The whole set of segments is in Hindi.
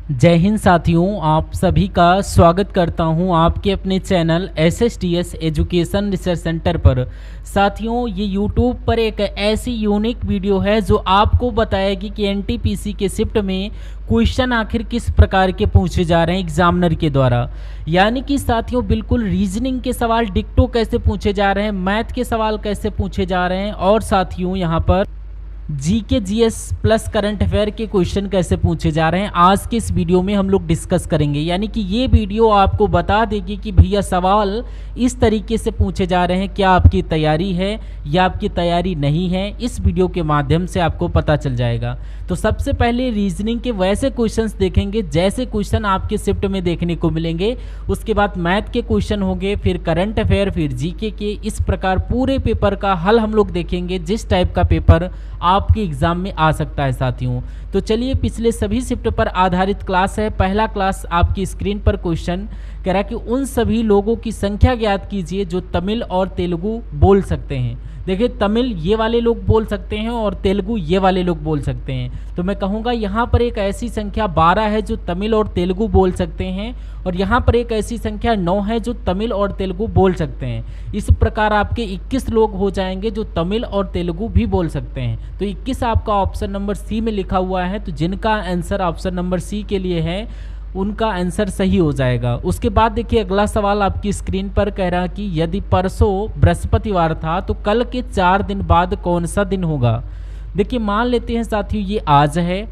जय हिंद साथियों, आप सभी का स्वागत करता हूं आपके अपने channel SSTS education research centre पर। साथियों, ये YouTube पर एक ऐसी यूनिक वीडियो है जो आपको बताएगी कि NTPC के शिफ्ट में क्वेश्चन आखिर किस प्रकार के पूछे जा रहे हैं एग्जामिनर के द्वारा। यानी कि साथियों, बिल्कुल रीजनिंग के सवाल डिक्टो कैसे पूछे जा रहे हैं, मैथ के सवाल कैसे पूछे जा रहे हैं और साथियों यहाँ पर GK GS plus current affair के क्वेश्चन कैसे पूछे जा रहे हैं, आज के इस वीडियो में हम लोग डिस्कस करेंगे। यानी कि ये वीडियो आपको बता देगी कि भैया सवाल इस तरीके से पूछे जा रहे हैं, क्या आपकी तैयारी है या आपकी तैयारी नहीं है, इस वीडियो के माध्यम से आपको पता चल जाएगा। तो सबसे पहले रीजनिंग के वैसे क्वेश्चंस देखेंगे जैसे क्वेश्चन आपके शिफ्ट में देखने को मिलेंगे। उसके बाद मैथ के क्वेश्चन होंगे, फिर करंट अफेयर, फिर जीके के। इस प्रकार पूरे पेपर का हल हम लोग देखेंगे, जिस टाइप का पेपर आपके एग्जाम में आ सकता है साथियों। तो चलिए, पिछले सभी शिफ्ट पर आधारित क्लास है। पहला क्लास आपकी स्क्रीन पर क्वेश्चन कह रहा है कि उन सभी लोगों की संख्या ज्ञात कीजिए जो तमिल और तेलुगु बोल सकते हैं। देखिए, तमिल ये वाले लोग बोल सकते हैं और तेलुगु ये वाले लोग बोल सकते हैं। तो मैं कहूँगा यहाँ पर एक ऐसी संख्या 12 है जो तमिल और तेलुगु बोल सकते हैं, और यहाँ पर एक ऐसी संख्या 9 है जो तमिल और तेलुगु बोल सकते हैं। इस प्रकार आपके 21 लोग हो जाएंगे जो तमिल और तेलुगु भी बोल सकते हैं। तो 21 आपका ऑप्शन नंबर सी में लिखा हुआ है। तो जिनका आंसर ऑप्शन नंबर सी के लिए है उनका आंसर सही हो जाएगा। उसके बाद देखिए, अगला सवाल आपकी स्क्रीन पर कह रहा है कि यदि परसों बृहस्पतिवार था तो कल के 4 दिन बाद कौन सा दिन होगा। देखिए, मान लेते हैं साथियों ये आज है,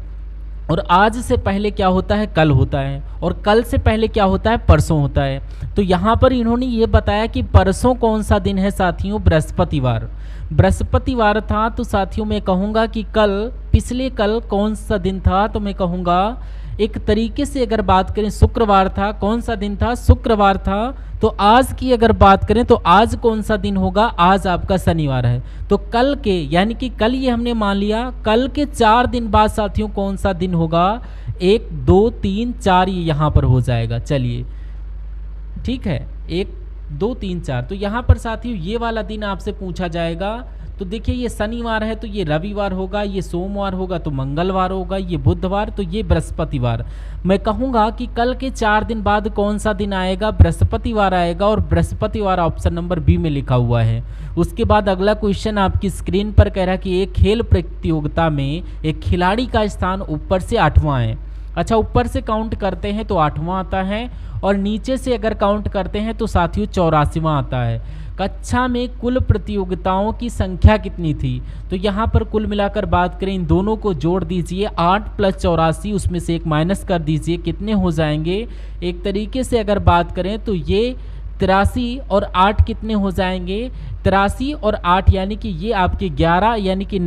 और आज से पहले क्या होता है, कल होता है, और कल से पहले क्या होता है, परसों होता है। तो यहाँ पर इन्होंने ये बताया कि परसों कौन सा दिन है साथियों, बृहस्पतिवार। बृहस्पतिवार था तो साथियों मैं कहूँगा कि कल, पिछले कल कौन सा दिन था, तो मैं कहूँगा एक तरीके से अगर बात करें शुक्रवार था। कौन सा दिन था, शुक्रवार था। तो आज की अगर बात करें तो आज कौन सा दिन होगा, आज आपका शनिवार है। तो कल के, यानी कि कल ये हमने मान लिया, कल के 4 दिन बाद साथियों कौन सा दिन होगा, 1 2 3 4 ये यहाँ पर हो जाएगा। चलिए ठीक है, 1 2 3 4। तो यहाँ पर साथियों ये वाला दिन आपसे पूछा जाएगा। तो देखिए, ये शनिवार है तो ये रविवार होगा, ये सोमवार होगा तो मंगलवार होगा, ये बुधवार तो ये बृहस्पतिवार। मैं कहूँगा कि कल के 4 दिन बाद कौन सा दिन आएगा, बृहस्पतिवार आएगा, और बृहस्पतिवार ऑप्शन नंबर बी में लिखा हुआ है। उसके बाद अगला क्वेश्चन आपकी स्क्रीन पर कह रहा है कि एक खेल प्रतियोगिता में एक खिलाड़ी का स्थान ऊपर से 8वां है। अच्छा, ऊपर से काउंट करते हैं तो 8वां आता है, और नीचे से अगर काउंट करते हैं तो साथियों 84वां आता है। कक्षा में कुल प्रतियोगिताओं की संख्या कितनी थी। तो यहाँ पर कुल मिलाकर बात करें, इन दोनों को जोड़ दीजिए, 8 + 84, उसमें से 1 माइनस कर दीजिए, कितने हो जाएंगे। एक तरीके से अगर बात करें तो ये 83 और 8 कितने हो जाएंगे, 83 और 8 यानी कि ये आपके 11 यानी कि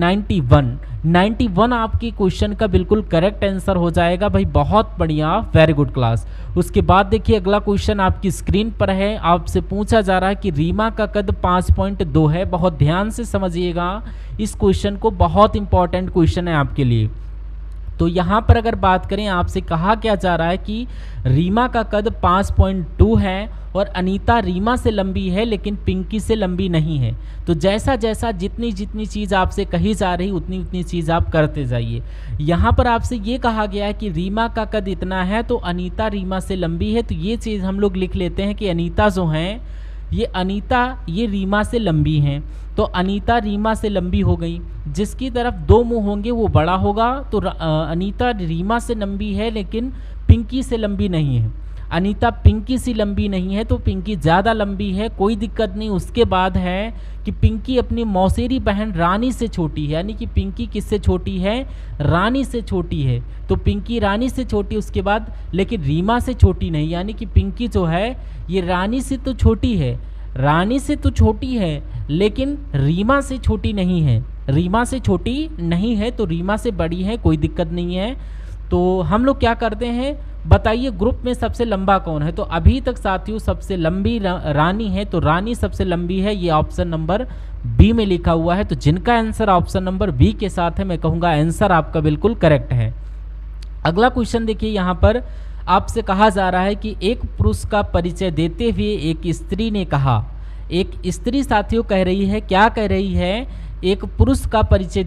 91 आपके क्वेश्चन का बिल्कुल करेक्ट आंसर हो जाएगा। भाई बहुत बढ़िया, वेरी गुड क्लास। उसके बाद देखिए, अगला क्वेश्चन आपकी स्क्रीन पर है। आपसे पूछा जा रहा है कि रीमा का कद 5.2 है। बहुत ध्यान से समझिएगा इस क्वेश्चन को, बहुत इंपॉर्टेंट क्वेश्चन है आपके लिए। तो यहाँ पर अगर बात करें, आपसे कहा क्या जा रहा है कि रीमा का कद 5.2 है और अनीता रीमा से लंबी है लेकिन पिंकी से लंबी नहीं है। तो जैसा जैसा जितनी जितनी चीज़ आपसे कही जा रही उतनी उतनी चीज़ आप करते जाइए। यहाँ पर आपसे ये कहा गया है कि रीमा का कद इतना है तो अनीता रीमा से लंबी है। तो ये चीज़ हम लोग लिख लेते हैं कि अनीता जो हैं, ये अनीता ये रीमा से लंबी हैं। तो अनीता रीमा से लंबी हो गई। जिसकी तरफ 2 मुंह होंगे वो बड़ा होगा। तो अनीता रीमा से लंबी है लेकिन पिंकी से लंबी नहीं है। अनीता पिंकी से लंबी नहीं है तो पिंकी ज़्यादा लंबी है, कोई दिक्कत नहीं। उसके बाद है कि पिंकी अपनी मौसेरी बहन रानी से छोटी है, यानी कि पिंकी किससे छोटी है, रानी से छोटी है। तो पिंकी रानी से छोटी, उसके बाद लेकिन रीमा से छोटी नहीं, यानी कि पिंकी जो है ये रानी से तो छोटी है, रानी से तो छोटी है लेकिन रीमा से छोटी नहीं है, रीमा से छोटी नहीं है तो रीमा से बड़ी है, कोई दिक्कत नहीं है। तो हम लोग क्या करते हैं, बताइए ग्रुप में सबसे लंबा कौन है। तो अभी तक साथियों सबसे लंबी रानी है, तो रानी सबसे लंबी है, ये ऑप्शन नंबर बी में लिखा हुआ है। तो जिनका आंसर ऑप्शन नंबर बी के साथ है, मैं कहूँगा आंसर आपका बिल्कुल करेक्ट है। अगला क्वेश्चन देखिए, यहाँ पर आपसे कहा जा रहा है कि एक पुरुष का परिचय देते हुए एक स्त्री ने कहा, एक स्त्री साथियों कह रही है, क्या कह रही है, एक पुरुष का परिचय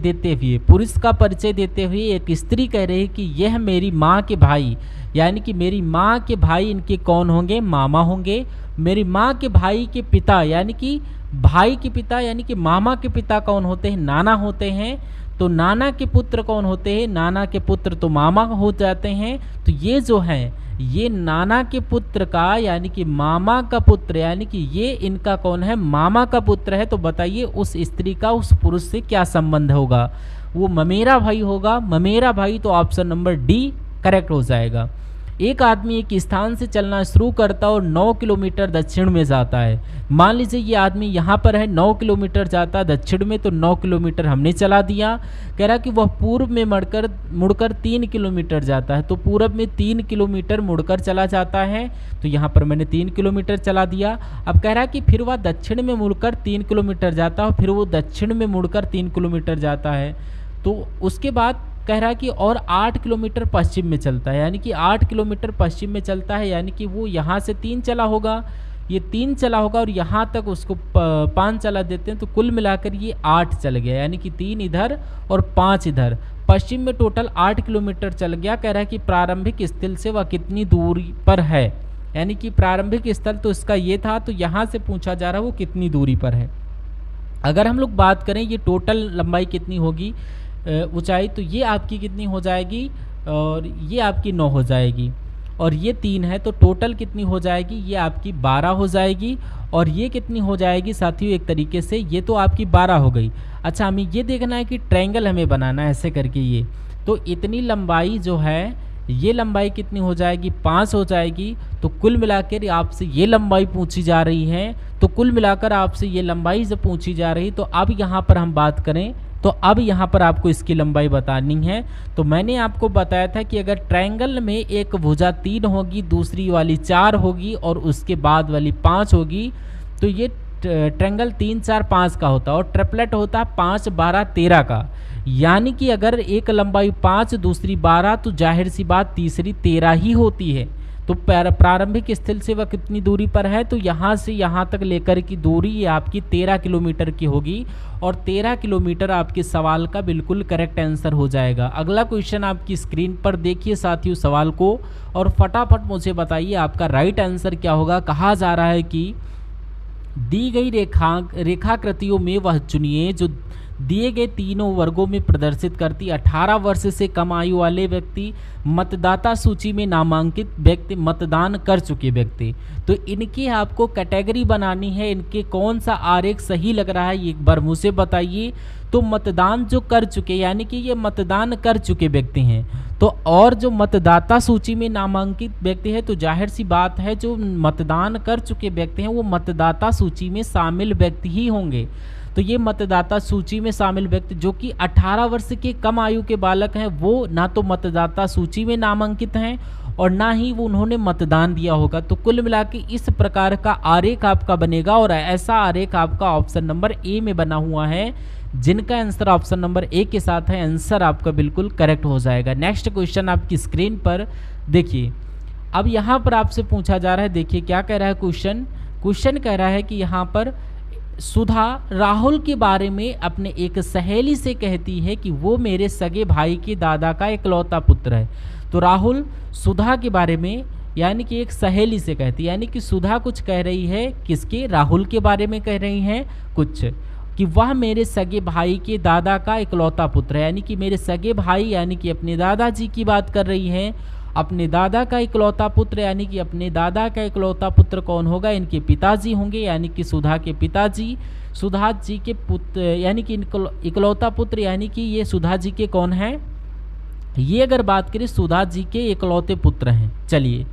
देते हुए एक स्त्री कह रही है कि यह मेरी माँ के भाई यानी कि मेरी माँ के भाई इनके कौन होंगे, मामा होंगे। मेरी माँ के भाई के पिता यानी कि भाई के पिता यानी कि मामा के पिता कौन होते हैं, नाना होते हैं। तो नाना के पुत्र कौन होते हैं, नाना के पुत्र तो मामा हो जाते हैं। तो ये जो है ये नाना के पुत्र का यानी कि मामा का पुत्र यानी कि ये इनका कौन है, मामा का पुत्र है। तो बताइए उस स्त्री का उस पुरुष से क्या संबंध होगा, वो ममेरा भाई होगा। ममेरा भाई, तो ऑप्शन नंबर डी करेक्ट हो जाएगा। एक आदमी एक स्थान से चलना शुरू करता है और 9 किलोमीटर दक्षिण में जाता है। मान लीजिए ये आदमी यहाँ पर है, 9 किलोमीटर जाता है दक्षिण में, तो 9 किलोमीटर हमने चला दिया। कह रहा कि वह पूर्व में मुड़कर 3 किलोमीटर जाता है, तो पूर्व में 3 किलोमीटर मुड़कर चला जाता है। तो यहाँ पर मैंने 3 किलोमीटर चला दिया। अब कह रहा कि फिर वह दक्षिण में मुड़कर 3 किलोमीटर जाता है, फिर वो दक्षिण में मुड़कर 3 किलोमीटर जाता है। तो उसके बाद कह रहा कि और 8 किलोमीटर पश्चिम में चलता है, यानी कि 8 किलोमीटर पश्चिम में चलता है, यानी कि वो यहाँ से 3 चला होगा, ये 3 चला होगा और यहाँ तक उसको 5 चला देते हैं, तो कुल मिलाकर ये 8 चल गया, यानी कि 3 इधर और 5 इधर। पश्चिम में टोटल 8 किलोमीटर चल गया। कह रहा है कि प्रारंभिक स्थल से वह कितनी दूरी पर है, यानी कि प्रारंभिक स्थल तो इसका ये था, तो यहाँ से पूछा जा रहा है वो कितनी दूरी पर है। अगर हम लोग बात करें ये टोटल लंबाई कितनी होगी, ऊंचाई, तो ये आपकी कितनी हो जाएगी, और ये आपकी 9 हो जाएगी, और ये 3 है, तो टोटल कितनी हो जाएगी, ये आपकी 12 हो जाएगी। और ये कितनी हो जाएगी साथियों, एक तरीके से ये तो आपकी 12 हो गई। अच्छा, हमें ये देखना है कि ट्रायंगल हमें बनाना है ऐसे करके ये, तो इतनी लंबाई जो है ये लंबाई कितनी हो जाएगी, 5 हो जाएगी। तो कुल मिलाकर आपसे ये लंबाई पूछी जा रही है, तो कुल मिलाकर आपसे ये लंबाई जब पूछी जा रही, तो अब यहाँ पर हम बात करें, तो अब यहाँ पर आपको इसकी लंबाई बतानी है। तो मैंने आपको बताया था कि अगर ट्रायंगल में एक भुजा 3 होगी, दूसरी वाली 4 होगी और उसके बाद वाली 5 होगी, तो ये ट्रायंगल 3 4 5 का होता है, और ट्रिपलेट होता है 5 12 13 का। यानी कि अगर एक लंबाई 5 दूसरी 12, तो जाहिर सी बात तीसरी 13 ही होती है। तो प्रारंभिक स्थल से वह कितनी दूरी पर है, तो यहाँ से यहाँ तक लेकर की दूरी ये आपकी 13 किलोमीटर की होगी, और 13 किलोमीटर आपके सवाल का बिल्कुल करेक्ट आंसर हो जाएगा। अगला क्वेश्चन आपकी स्क्रीन पर देखिए साथियों सवाल को, और फटाफट मुझे बताइए आपका राइट आंसर क्या होगा। कहा जा रहा है कि दी गई रेखाकृतियों में वह चुनिए जो दिए गए तीनों वर्गों में प्रदर्शित करती। 18 वर्ष से कम आयु वाले व्यक्ति, मतदाता सूची में नामांकित व्यक्ति, मतदान कर चुके व्यक्ति। तो इनकी आपको कैटेगरी बनानी है, इनके कौन सा आरेख सही लग रहा है ये एक बार मुझे बताइए। तो मतदान जो कर चुके यानी कि ये मतदान कर चुके व्यक्ति हैं, तो और जो मतदाता सूची में नामांकित व्यक्ति है, तो जाहिर सी बात है जो मतदान कर चुके व्यक्ति हैं वो मतदाता सूची में शामिल व्यक्ति ही होंगे। तो ये मतदाता सूची में शामिल व्यक्ति जो कि 18 वर्ष के कम आयु के बालक हैं, वो ना तो मतदाता सूची में नामांकित हैं और ना ही वो उन्होंने मतदान दिया होगा। तो कुल मिला के इस प्रकार का आरेख आपका बनेगा, और ऐसा आरेख आपका ऑप्शन नंबर ए में बना हुआ है, जिनका आंसर ऑप्शन नंबर ए के साथ है। आंसर आपका बिल्कुल करेक्ट हो जाएगा। नेक्स्ट क्वेश्चन आपकी स्क्रीन पर देखिए। अब यहाँ पर आपसे पूछा जा रहा है, देखिए क्या कह रहा है क्वेश्चन कह रहा है कि यहाँ पर सुधा राहुल के बारे में अपने एक सहेली से कहती है कि वो मेरे सगे भाई के दादा का इकलौता पुत्र है। तो राहुल सुधा के बारे में यानी कि एक सहेली से कहती है, यानी कि सुधा कुछ कह रही है, किसके, राहुल के बारे में कह रही हैं कुछ, कि वह मेरे सगे भाई के दादा का इकलौता पुत्र है। यानी कि मेरे सगे भाई यानी कि अपने दादाजी की बात कर रही हैं। अपने दादा का इकलौता पुत्र यानी कि अपने दादा का इकलौता पुत्र कौन होगा, इनके पिताजी होंगे, यानी कि सुधा के पिताजी। सुधा जी के पुत्र यानी कि इकलौता पुत्र यानी कि ये सुधा जी के कौन हैं, ये अगर बात करें सुधा जी के इकलौते पुत्र हैं। चलिए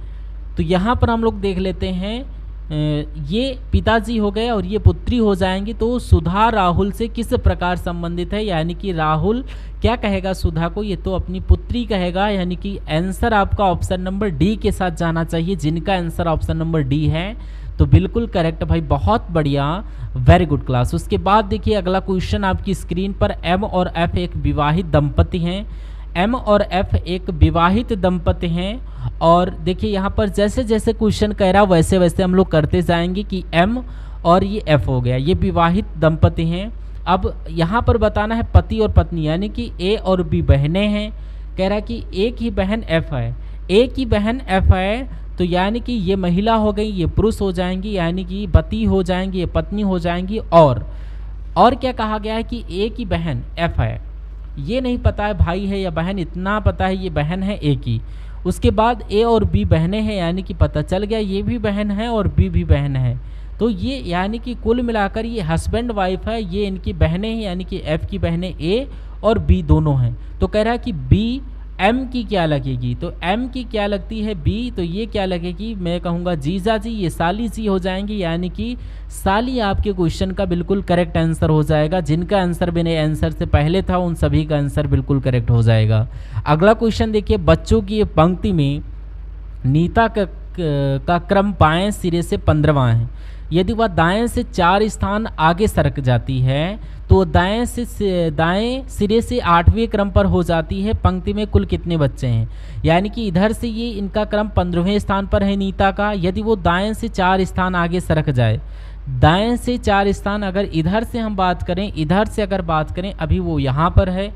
तो यहाँ पर हम लोग देख लेते हैं, ये पिताजी हो गए और ये पुत्री हो जाएंगी। तो सुधा राहुल से किस प्रकार संबंधित है, यानी कि राहुल क्या कहेगा सुधा को, ये तो अपनी पुत्री कहेगा। यानी कि आंसर आपका ऑप्शन नंबर डी के साथ जाना चाहिए, जिनका आंसर ऑप्शन नंबर डी है। तो बिल्कुल करेक्ट भाई, बहुत बढ़िया, वेरी गुड क्लास। उसके बाद देखिए अगला क्वेश्चन आपकी स्क्रीन पर, एम और एफ एक विवाहित दंपति हैं। एम और एफ एक विवाहित दंपति हैं, और देखिए यहाँ पर जैसे जैसे क्वेश्चन कह रहा वैसे वैसे हम लोग करते जाएंगे कि एम और ये एफ हो गया, ये विवाहित दंपति हैं। अब यहाँ पर बताना है पति और पत्नी, यानी कि ए और बी बहनें हैं। कह रहा है कि एक ही बहन एफ है, ए की बहन एफ है, तो यानी कि ये महिला हो गई, ये पुरुष हो जाएंगी, यानी कि पति हो जाएंगी, ये पत्नी हो जाएंगी। और क्या कहा गया है कि ए की बहन एफ है, ये नहीं पता है भाई है या बहन, इतना पता है ये बहन है ए की। उसके बाद ए और बी बहनें हैं, यानी कि पता चल गया ये भी बहन है और बी भी बहन है। तो ये यानी कि कुल मिलाकर ये हस्बैंड वाइफ है, ये इनकी बहनें हैं, यानी कि एफ की बहनें ए और बी दोनों हैं। तो कह रहा है कि बी एम की क्या लगेगी, तो एम की क्या लगती है बी, तो ये क्या लगेगी, मैं कहूँगा जीजा जी, ये साली जी हो जाएंगी, यानी कि साली आपके क्वेश्चन का बिल्कुल करेक्ट आंसर हो जाएगा। जिनका आंसर मेरे आंसर से पहले था उन सभी का आंसर बिल्कुल करेक्ट हो जाएगा। अगला क्वेश्चन देखिए, बच्चों की ये पंक्ति में नीता का क्रम बाएं सिरे से 15वां है। यदि वह दाएं से 4 स्थान आगे सरक जाती है तो दाएं सिरे से 8वें क्रम पर हो जाती है। पंक्ति में कुल कितने बच्चे हैं, यानी कि इधर से ये इनका क्रम 15वें स्थान पर है नीता का। यदि वो दाएं से 4 स्थान आगे सरक जाए, दाएं से 4 स्थान, अगर इधर से हम बात करें, इधर से अगर बात करें, अभी वो यहाँ पर है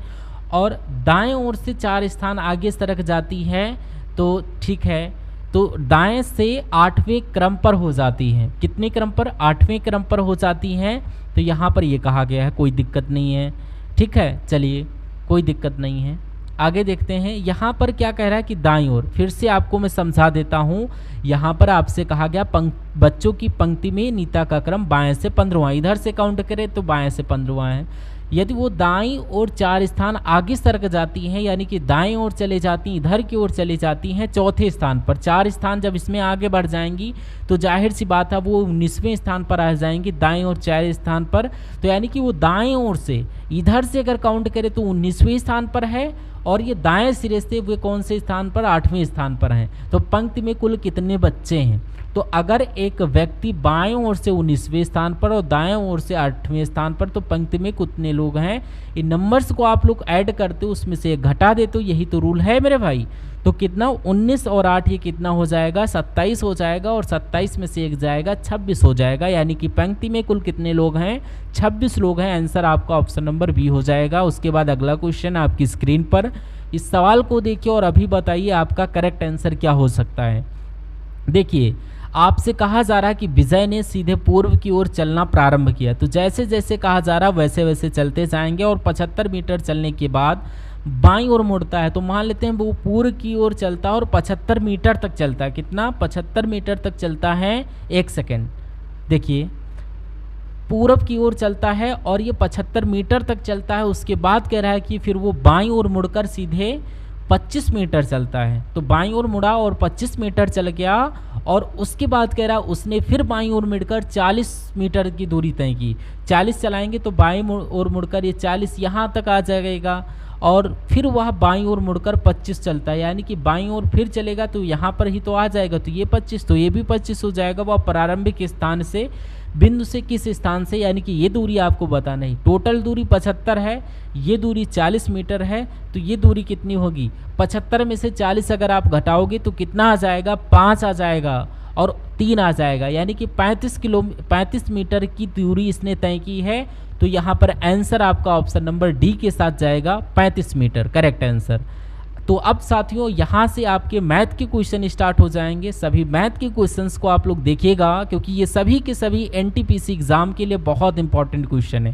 और दाएं ओर से 4 स्थान आगे सरक जाती है, तो ठीक है, तो दाएं से 8वें क्रम पर हो जाती हैं। कितने क्रम पर, 8वें क्रम पर हो जाती हैं। तो यहाँ पर ये कहा गया है, कोई दिक्कत नहीं है, ठीक है, चलिए कोई दिक्कत नहीं है। आगे देखते हैं, यहाँ पर क्या कह रहा है कि दाईं ओर, फिर से आपको मैं समझा देता हूँ। यहाँ पर आपसे कहा गया बच्चों की पंक्ति में नीता का क्रम बाएं से 15वां, इधर से काउंट करें तो बाएं से 15वां है। यदि वो दाईं ओर 4 स्थान आगे सरक जाती हैं, यानी कि दाईं ओर चले जाती हैं, इधर की ओर चली जाती हैं, चौथे स्थान पर, 4 स्थान जब इसमें आगे बढ़ जाएंगी तो जाहिर सी बात है वो 19वें स्थान पर आ जाएंगी, दाईं ओर 4 स्थान पर। तो यानी कि वो दाईं ओर से, इधर से अगर काउंट करें तो 19वें स्थान पर है, और ये दाएं सिरे से वे कौन से स्थान पर, 8वें स्थान पर हैं। तो पंक्ति में कुल कितने बच्चे हैं, तो अगर एक व्यक्ति बाएं ओर से 19वें स्थान पर और दाएं ओर से 8वें स्थान पर, तो पंक्ति में कितने लोग हैं। इन नंबर्स को आप लोग ऐड करते हो, उसमें से घटा देते हो, यही तो रूल है मेरे भाई। तो कितना, 19 और 8 ये कितना हो जाएगा, 27 हो जाएगा, और 27 में से एक जाएगा 26 हो जाएगा। यानी कि पंक्ति में कुल कितने लोग हैं, 26 लोग हैं। आंसर आपका ऑप्शन नंबर बी हो जाएगा। उसके बाद अगला क्वेश्चन आपकी स्क्रीन पर, इस सवाल को देखिए और अभी बताइए आपका करेक्ट आंसर क्या हो सकता है। देखिए, आपसे कहा जा रहा है कि विजय ने सीधे पूर्व की ओर चलना प्रारंभ किया। तो जैसे जैसे कहा जा रहा है वैसे वैसे चलते जाएंगे, और 75 मीटर चलने के बाद बाईं ओर मुड़ता है। तो मान लेते हैं वो पूर्व की ओर चलता है और 75 मीटर तक चलता है। कितना, 75 मीटर तक चलता है। एक सेकेंड, देखिए पूरब की ओर चलता है और ये 75 मीटर तक चलता है। उसके बाद कह रहा है कि फिर वो बाईं ओर मुड़कर सीधे 25 मीटर चलता है। तो बाईं ओर मुड़ा और 25 मीटर चल गया, और उसके बाद कह रहा उसने फिर बाईं ओर मुड़कर 40 मीटर की दूरी तय की। 40 चलाएंगे तो बाईं ओर मुड़कर ये 40 यहाँ तक आ जाएगा, और फिर वह बाईं ओर मुड़कर 25 चलता है, यानी कि बाईं ओर फिर चलेगा तो यहाँ पर ही तो आ जाएगा। तो ये 25, तो ये भी 25 हो जाएगा। वह प्रारंभिक स्थान से, बिंदु से किस स्थान से, यानी कि ये दूरी आपको बताना है। टोटल दूरी 75 है, ये दूरी 40 मीटर है, तो ये दूरी कितनी होगी, 75 में से 40 अगर आप घटाओगे तो कितना आ जाएगा, 5 आ जाएगा और 3 आ जाएगा, यानी कि 35 मीटर की दूरी इसने तय की है। तो यहाँ पर आंसर आपका ऑप्शन नंबर डी के साथ जाएगा, 35 मीटर करेक्ट आंसर। तो अब साथियों यहाँ से आपके मैथ के क्वेश्चन स्टार्ट हो जाएंगे। सभी मैथ के क्वेश्चंस को आप लोग देखिएगा, क्योंकि ये सभी के सभी एनटीपीसी एग्जाम के लिए बहुत इंपॉर्टेंट क्वेश्चन है।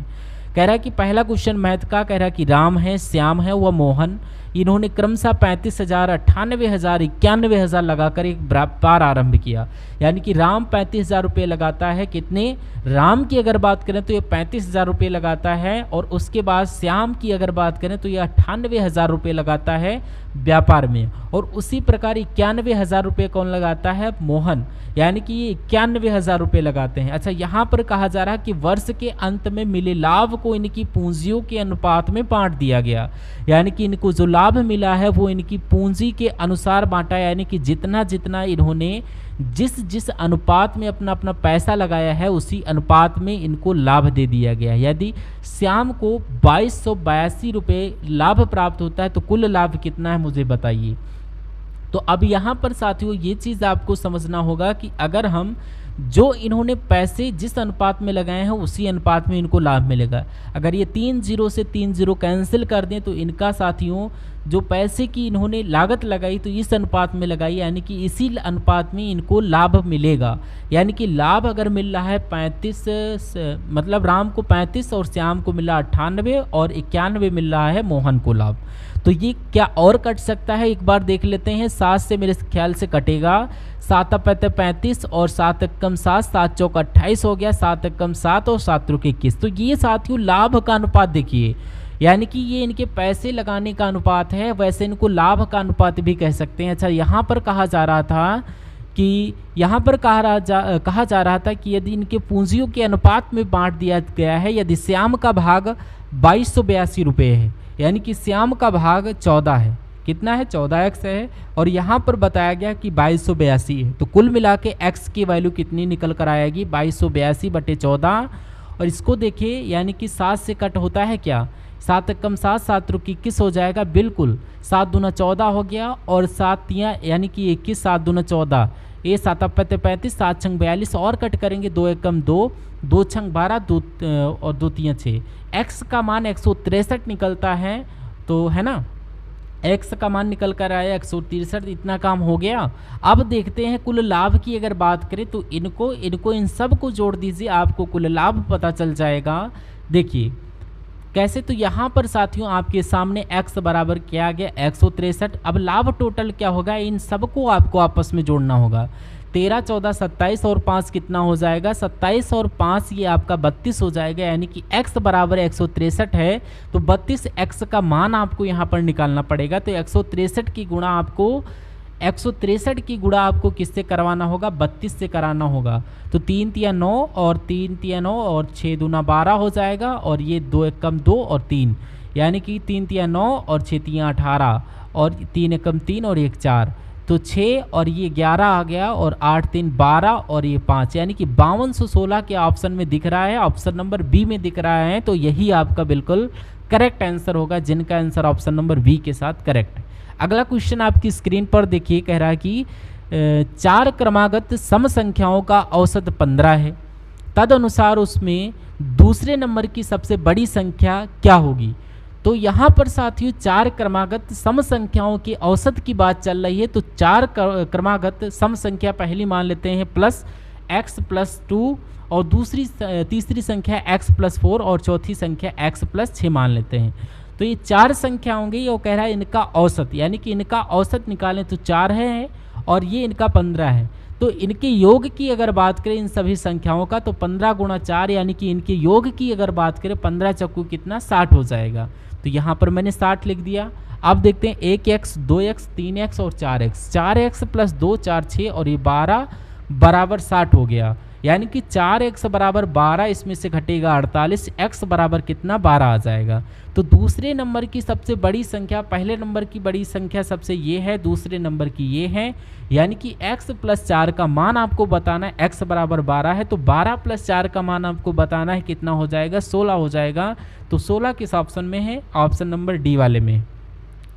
कह रहा है कि पहला क्वेश्चन मैथ का कह रहा है कि राम है, श्याम है, वह मोहन, इन्होंने क्रमशः 35,000, 98,000, 91,000 लगाकर एक व्यापार आरंभ किया। यानी कि राम 35,000 रुपये लगाता है। कितने, राम की अगर बात करें तो ये 35,000 रुपये लगाता है, और उसके बाद श्याम की अगर बात करें तो ये 98,000 रुपये लगाता है व्यापार में, और उसी प्रकार 91,000 रुपये कौन लगाता है, मोहन, यानी कि ये 91,000 रुपये लगाते हैं। अच्छा, यहाँ पर कहा जा रहा है कि वर्ष के अंत में मिले लाभ को इनकी पूंजियों के अनुपात में बांट दिया गया। यानी कि इनको जो लाभ मिला है वो इनकी पूंजी के अनुसार बांटा, यानी कि जितना जितना इन्होंने जिस अनुपात में अपना अपना पैसा लगाया है उसी अनुपात में इनको लाभ दे दिया गया। यदि श्याम को 2282 रुपये लाभ प्राप्त होता है तो कुल लाभ कितना है मुझे बताइए। तो अब यहाँ पर साथियों ये चीज़ आपको समझना होगा कि अगर हम जो इन्होंने पैसे जिस अनुपात में लगाए हैं उसी अनुपात में इनको लाभ मिलेगा। अगर ये 3 0 से 3 0 कैंसिल कर दें तो इनका साथियों जो पैसे की इन्होंने लागत लगाई तो इस अनुपात में लगाई, यानी कि इसी अनुपात में इनको लाभ मिलेगा। यानी कि लाभ अगर मिल रहा है 35, मतलब राम को 35 और श्याम को मिला 98 और 91 मिल रहा है मोहन को लाभ। तो ये क्या और कट सकता है, एक बार देख लेते हैं। 7 से मेरे ख्याल से कटेगा, 7 पैते 35 और 7 कम 7, 7 चौक 28 हो गया, 7 कम 7 और 7 रुक 21। तो ये साथियों लाभ का अनुपात देखिए, यानी कि ये इनके पैसे लगाने का अनुपात है, वैसे इनको लाभ का अनुपात भी कह सकते हैं। अच्छा, यहाँ पर कहा जा रहा था कि कहा जा रहा था कि यदि इनके पूंजियों के अनुपात में बांट दिया गया है, यदि श्याम का भाग 2282 रुपये है, यानी कि श्याम का भाग 14 है, कितना है 14x है, और यहाँ पर बताया गया कि 2282 है, तो कुल मिला के x की वैल्यू कितनी निकल कर आएगी 2282/14। और इसको देखिए, यानी कि 7 से कट होता है क्या, 7 कम 7, 7 रुक 21 हो जाएगा, बिल्कुल 7 दूना 14 हो गया, और 7 तियाँ यानी कि 21, 7 दूना 14, ये 7 पत्ते 35, 7 छंग 42 और कट करेंगे, 2 एकम 2, 2 छंग 12, 2 और 2 तियाँ 6। x का मान 163 निकलता है, तो है ना, x का मान निकल कर आया 163, इतना काम हो गया। अब देखते हैं कुल लाभ की अगर बात करें तो इनको इन सब को जोड़ दीजिए, आपको कुल लाभ पता चल जाएगा। देखिए कैसे, तो यहाँ पर साथियों आपके सामने x बराबर क्या आ गया 163। अब लाभ टोटल क्या होगा, इन सबको आपको आपस में जोड़ना होगा। 13, 14, 27 और 5 कितना हो जाएगा, 27 और 5 ये आपका 32 हो जाएगा, यानी कि x बराबर 163 है, तो 32x का मान आपको यहाँ पर निकालना पड़ेगा। तो 163 की गुणा आपको किससे करवाना होगा, 32 से कराना होगा। तो 3 तिया 9 और 3 तिया 9 और 6 दूना 12 हो जाएगा, और ये 2 एकम 2 और 3, यानी कि 3 तिया 9 और 6 तिया 18 और 3 एकम 3 और 1 4, तो 6 और ये 11 आ गया, और 8 3 12 और ये 5, यानी कि 5216 के ऑप्शन में दिख रहा है, ऑप्शन नंबर बी में दिख रहा है। तो यही आपका बिल्कुल करेक्ट आंसर होगा, जिनका आंसर ऑप्शन नंबर बी के साथ करेक्ट है। अगला क्वेश्चन आपकी स्क्रीन पर देखिए, कह रहा है कि 4 क्रमागत सम संख्याओं का औसत 15 है, तदनुसार उसमें दूसरे नंबर की सबसे बड़ी संख्या क्या होगी। तो यहाँ पर साथियों 4 क्रमागत सम संख्याओं की औसत की बात चल रही है। तो 4 क्रमागत सम संख्या पहली मान लेते हैं प्लस x प्लस 2, और तीसरी संख्या x प्लस 4, और चौथी संख्या x प्लस 6 मान लेते हैं। तो ये 4 संख्या होंगी, वो कह रहा है इनका औसत, यानी कि इनका औसत निकालें तो 4 है और ये इनका 15 है। तो इनके योग की अगर बात करें इन सभी संख्याओं का, तो 15 गुणा 4, यानी कि इनके योग की अगर बात करें 15 चक्कू कितना 60 हो जाएगा। तो यहाँ पर मैंने 60 लिख दिया। अब देखते हैं 1x 2x 3x और 4x, 4x प्लस 2 4 6 और ये 12 बराबर 60 हो गया, यानी कि 4x बराबर 12, इसमें से घटेगा 48, x बराबर कितना 12 आ जाएगा। तो दूसरे नंबर की सबसे बड़ी संख्या पहले नंबर की बड़ी संख्या सबसे ये है, दूसरे नंबर की ये है, यानी कि x प्लस 4 का मान आपको बताना है, x बराबर 12 है, तो 12 प्लस 4 का मान आपको बताना है कितना हो जाएगा, 16 हो जाएगा। तो 16 किस ऑप्शन में है, ऑप्शन नंबर डी वाले में।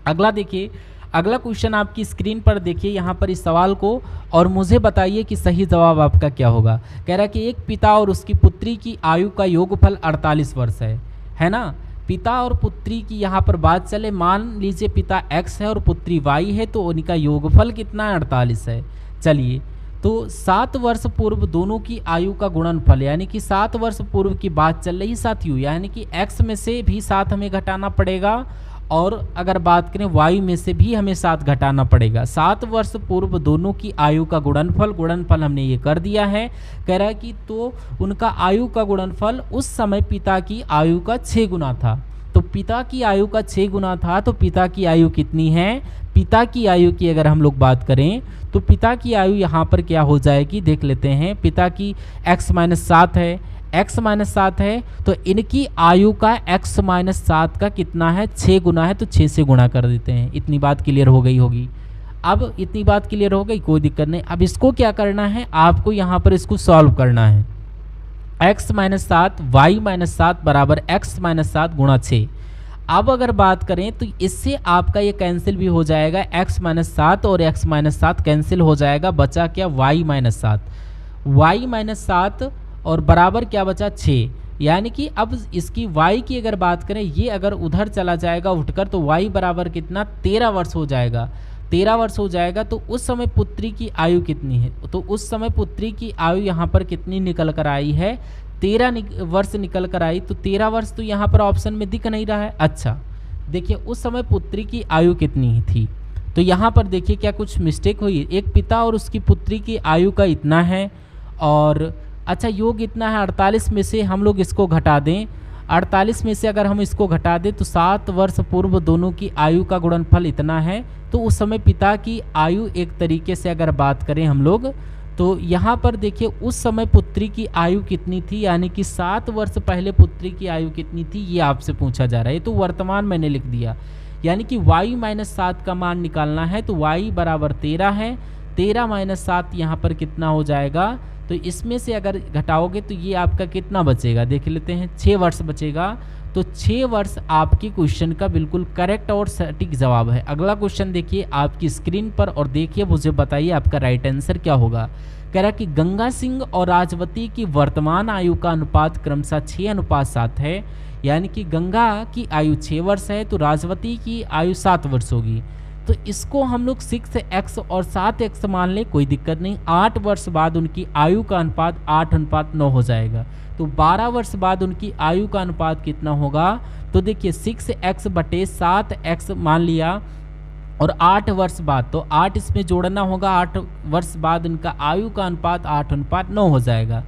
अगला देखिए, अगला क्वेश्चन आपकी स्क्रीन पर देखिए यहाँ पर इस सवाल को, और मुझे बताइए कि सही जवाब आपका क्या होगा। कह रहा है कि एक पिता और उसकी पुत्री की आयु का योगफल 48 वर्ष है ना। पिता और पुत्री की यहाँ पर बात चले, मान लीजिए पिता x है और पुत्री y है, तो उनका योगफल कितना है 48 है। चलिए, तो 7 वर्ष पूर्व दोनों की आयु का गुणनफल, यानी कि 7 वर्ष पूर्व की बात चल रही साथियों, यानी कि x में से भी 7 हमें घटाना पड़ेगा, और अगर बात करें y में से भी हमें 7 घटाना पड़ेगा। 7 वर्ष पूर्व दोनों की आयु का गुणनफल हमने ये कर दिया है। कह रहा है कि तो उनका आयु का गुणनफल उस समय पिता की आयु का 6 गुना था। तो पिता की आयु का 6 गुना था, तो पिता की आयु कितनी है, पिता की आयु की अगर हम लोग बात करें तो पिता की आयु यहाँ पर क्या हो जाएगी, देख लेते हैं। पिता की x-7 है, x-7 है, तो इनकी आयु का x-7 का कितना है, 6 गुना है, तो 6 से गुणा कर देते हैं। इतनी बात क्लियर हो गई होगी। अब इतनी बात क्लियर हो गई, कोई दिक्कत नहीं। अब इसको क्या करना है, आपको यहाँ पर इसको सॉल्व करना है। x-7 y-7 बराबर x-7 गुणा 6। अब अगर बात करें तो इससे आपका ये कैंसिल भी हो जाएगा, x-7 और x-7 कैंसिल हो जाएगा, बचा क्या y-7 और बराबर क्या बचा 6। यानी कि अब इसकी y की अगर बात करें, ये अगर उधर चला जाएगा उठकर तो y बराबर कितना 13 वर्ष हो जाएगा। 13 वर्ष हो जाएगा तो उस समय पुत्री की आयु कितनी है? तो उस समय पुत्री की आयु यहाँ पर कितनी निकल कर आई है? 13 वर्ष निकल कर आई। तो 13 वर्ष तो यहाँ पर ऑप्शन में दिख नहीं रहा है। अच्छा देखिए उस समय पुत्री की आयु कितनी थी? तो यहाँ पर देखिए क्या कुछ मिस्टेक हुई। एक पिता और उसकी पुत्री की आयु का इतना है, और अच्छा योग इतना है। 48 में से हम लोग इसको घटा दें, 48 में से अगर हम इसको घटा दें तो 7 वर्ष पूर्व दोनों की आयु का गुणनफल इतना है। तो उस समय पिता की आयु एक तरीके से अगर बात करें हम लोग, तो यहाँ पर देखिए उस समय पुत्री की आयु कितनी थी, यानी कि 7 वर्ष पहले पुत्री की आयु कितनी थी, ये आपसे पूछा जा रहा है। तो वर्तमान मैंने लिख दिया, यानी कि y - 7 का मान निकालना है। तो y बराबर 13 है। 13 - 7 यहाँ पर कितना हो जाएगा? तो इसमें से अगर घटाओगे तो ये आपका कितना बचेगा, देख लेते हैं। 6 वर्ष बचेगा। तो 6 वर्ष आपकी क्वेश्चन का बिल्कुल करेक्ट और सटीक जवाब है। अगला क्वेश्चन देखिए आपकी स्क्रीन पर और देखिए, मुझे बताइए आपका राइट आंसर क्या होगा। कह रहा कि गंगा सिंह और राजवती की वर्तमान आयु का अनुपात क्रमशः 6:7 है। यानी कि गंगा की आयु 6 वर्ष है तो राजवती की आयु 7 वर्ष होगी। तो इसको हम लोग 6x और 7x मान लें, कोई दिक्कत नहीं। 8 वर्ष बाद उनकी आयु का अनुपात 8:9 हो जाएगा। तो 12 वर्ष बाद उनकी आयु का अनुपात कितना होगा? तो देखिए 6x/7x मान लिया, और 8 वर्ष बाद तो 8 इसमें जोड़ना होगा। 8 वर्ष बाद उनका आयु का अनुपात 8:9 हो जाएगा।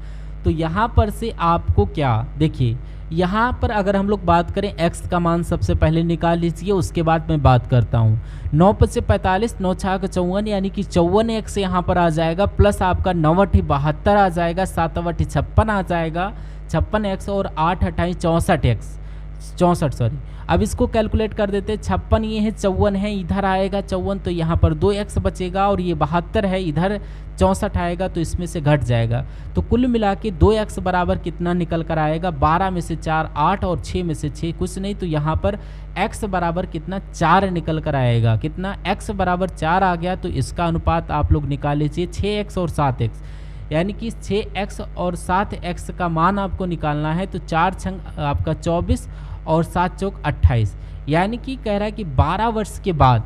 तो यहाँ पर से आपको क्या देखिए, यहाँ पर अगर हम लोग बात करें x का मान सबसे पहले निकाल लीजिए, उसके बाद मैं बात करता हूँ। 9×5 = 45, 9×6 = 54, यानी कि 54x यहाँ पर आ जाएगा, प्लस आपका 9×8 = 72 आ जाएगा, 7×8 = 56 आ जाएगा, 56x, और 8×8 = 64x, 64 सॉरी। अब इसको कैलकुलेट कर देते हैं। 56 ये है, 54 है, इधर आएगा 54, तो यहाँ पर 2x बचेगा, और ये 72 है, इधर 64 आएगा, तो इसमें से घट जाएगा। तो कुल मिला के 2x बराबर कितना निकल कर आएगा? 12 में से 4 8, और 6 में से 6 कुछ नहीं, तो यहाँ पर x बराबर कितना 4 निकल कर आएगा। कितना? x बराबर 4 आ गया। तो इसका अनुपात आप लोग निकाल लीजिए 6x और 7x, यानी कि 6x और 7x का मान आपको निकालना है। तो 4 छंग आपका 24 और 7 चौक 28, यानी कि कह रहा है कि 12 वर्ष के बाद,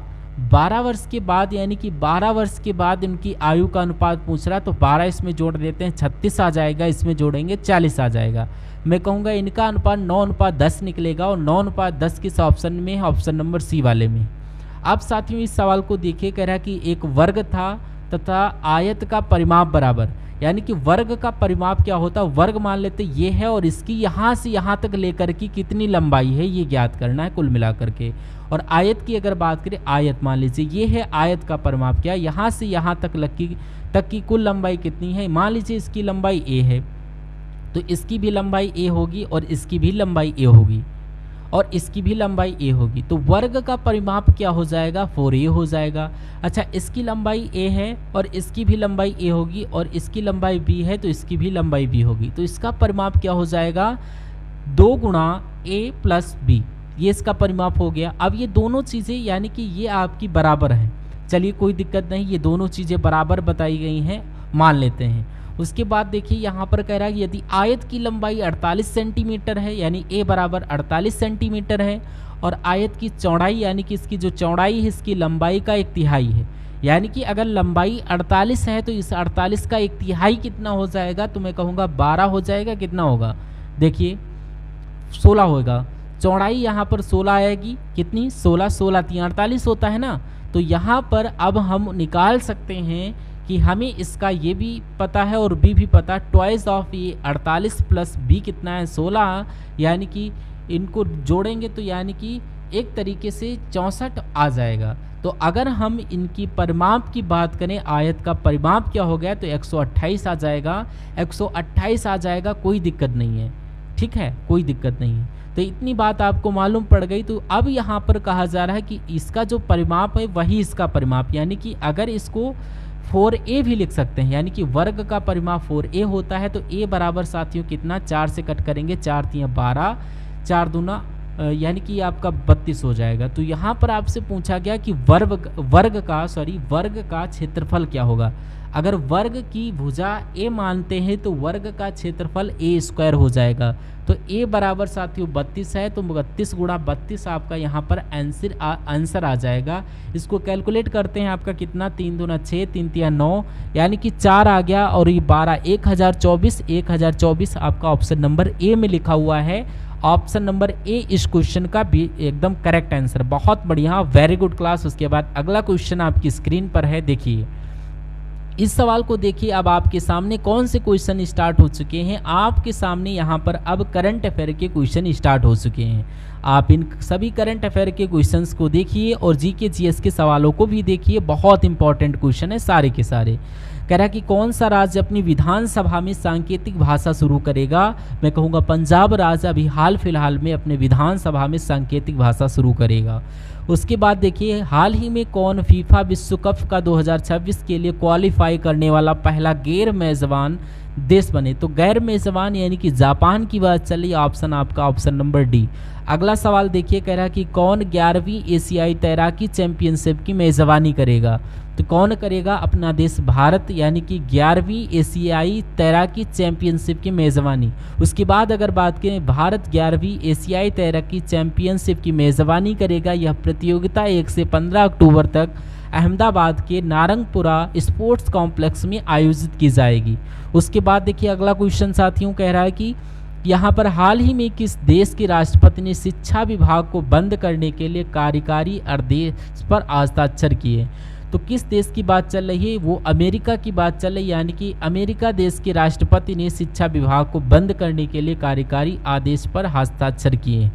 12 वर्ष के बाद, यानी कि 12 वर्ष के बाद उनकी आयु का अनुपात पूछ रहा है। तो 12 इसमें जोड़ देते हैं, 36 आ जाएगा, इसमें जोड़ेंगे 40 आ जाएगा। मैं कहूँगा इनका अनुपात 9:10 निकलेगा, और 9:10 किस ऑप्शन में है? ऑप्शन नंबर सी वाले में। अब साथियों इस सवाल को देखिए, कह रहा है कि एक वर्ग था तथा आयत का परिमाप बराबर, यानी कि वर्ग का परिमाप क्या होता है? वर्ग मान लेते ये है, और इसकी यहाँ से यहाँ तक लेकर की कितनी लंबाई है ये ज्ञात करना है कुल मिलाकर के। और आयत की अगर बात करें, आयत मान लीजिए ये है आयत का परिमाप, क्या यहाँ से यहाँ तक की कुल लंबाई कितनी है? मान लीजिए इसकी लंबाई a है, तो इसकी भी लंबाई a होगी, और इसकी भी लंबाई a होगी, और इसकी भी लंबाई a होगी। तो वर्ग का परिमाप क्या हो जाएगा? 4a हो जाएगा। अच्छा इसकी लंबाई a है, और इसकी भी लंबाई a होगी, और इसकी लंबाई b है, तो इसकी भी लंबाई b होगी। तो इसका परिमाप क्या हो जाएगा? 2 × a + b, ये इसका परिमाप हो गया। अब ये दोनों चीज़ें यानी कि ये आपकी बराबर हैं। चलिए कोई दिक्कत नहीं, ये दोनों चीज़ें बराबर बताई गई हैं, मान लेते हैं। उसके बाद देखिए यहाँ पर कह रहा है यदि आयत की लंबाई 48 सेंटीमीटर है, यानी a बराबर 48 सेंटीमीटर है, और आयत की चौड़ाई यानी कि इसकी जो चौड़ाई है इसकी लंबाई का 1/3 है, यानी कि अगर लंबाई 48 है तो इस 48 का 1/3 कितना हो जाएगा? तो मैं कहूँगा 12 हो जाएगा। कितना होगा? देखिए 16 होगा। चौड़ाई यहाँ पर 16 आएगी, कितनी? 16, 16 3 48 होता है ना। तो यहाँ पर अब हम निकाल सकते हैं कि हमें इसका ये भी पता है और बी भी पता, ट्वाइस ऑफ ये 48 + b कितना है? 16, यानी कि इनको जोड़ेंगे तो यानी कि एक तरीके से 64 आ जाएगा। तो अगर हम इनकी परिमाप की बात करें, आयत का परिमाप क्या हो गया? तो 128 आ जाएगा, 128 आ जाएगा, कोई दिक्कत नहीं है, ठीक है, कोई दिक्कत नहीं है। तो इतनी बात आपको मालूम पड़ गई। तो अब यहाँ पर कहा जा रहा है कि इसका जो परिमाप है वही इसका परिमाप, यानी कि अगर इसको 4a भी लिख सकते हैं, यानी कि वर्ग का परिमाप 4a होता है। तो a बराबर साथियों कितना? 4 से कट करेंगे, 4 × 3 = 12, 4 × 2 = यानी कि आपका 32 हो जाएगा। तो यहाँ पर आपसे पूछा गया कि वर्ग का क्षेत्रफल क्या होगा। अगर वर्ग की भुजा ए मानते हैं तो वर्ग का क्षेत्रफल ए स्क्वायर हो जाएगा। तो ए बराबर साथियों 32 है, तो 32 गुणा 32 आपका यहाँ पर आंसर आ जाएगा। इसको कैलकुलेट करते हैं, आपका कितना 3 दूना 6, 3 तिया 9, यानी कि 4 आ गया और ये 12, 1024 आपका ऑप्शन नंबर ए में लिखा हुआ है। ऑप्शन नंबर ए इस क्वेश्चन का भी एकदम करेक्ट आंसर। बहुत बढ़िया, वेरी गुड क्लास। उसके बाद अगला क्वेश्चन आपकी स्क्रीन पर है, देखिए इस सवाल को देखिए। अब आपके सामने कौन से क्वेश्चन स्टार्ट हो चुके हैं, आपके सामने यहाँ पर अब करंट अफेयर के क्वेश्चन स्टार्ट हो चुके हैं। आप इन सभी करंट अफेयर के क्वेश्चंस को देखिए और जीके जीएस के सवालों को भी देखिए। बहुत इंपॉर्टेंट क्वेश्चन है सारे के सारे। कह रहा है कि कौन सा राज्य अपनी विधानसभा में सांकेतिक भाषा शुरू करेगा। मैं कहूँगा पंजाब राज्य अभी हाल फिलहाल में अपने विधानसभा में सांकेतिक भाषा शुरू करेगा। उसके बाद देखिए हाल ही में कौन फीफा विश्व कप का 2026 के लिए क्वालिफाई करने वाला पहला गैर मेज़बान देश बने। तो गैर मेज़बान यानी कि जापान की बात चली। ऑप्शन आपका ऑप्शन नंबर डी। अगला सवाल देखिए, कह रहा है कि कौन 11वीं एशियाई तैराकी चैंपियनशिप की मेज़बानी करेगा। तो कौन करेगा, अपना देश भारत, यानी कि 11वीं एशियाई तैराकी चैंपियनशिप की मेज़बानी। उसके बाद अगर बात करें, भारत 11वीं एशियाई तैराकी चैंपियनशिप की मेज़बानी करेगा। यह प्रतियोगिता 1 से 15 अक्टूबर तक अहमदाबाद के नारंगपुरा स्पोर्ट्स कॉम्प्लेक्स में आयोजित की जाएगी। उसके बाद देखिए अगला क्वेश्चन साथियों कह रहा है कि यहाँ पर हाल ही में किस देश के राष्ट्रपति ने शिक्षा विभाग को बंद करने के लिए कार्यकारी आदेश पर हस्ताक्षर किए। तो किस देश की बात चल रही है, वो अमेरिका की बात चल रही है। यानी कि अमेरिका देश के राष्ट्रपति ने शिक्षा विभाग को बंद करने के लिए कार्यकारी आदेश पर हस्ताक्षर किए।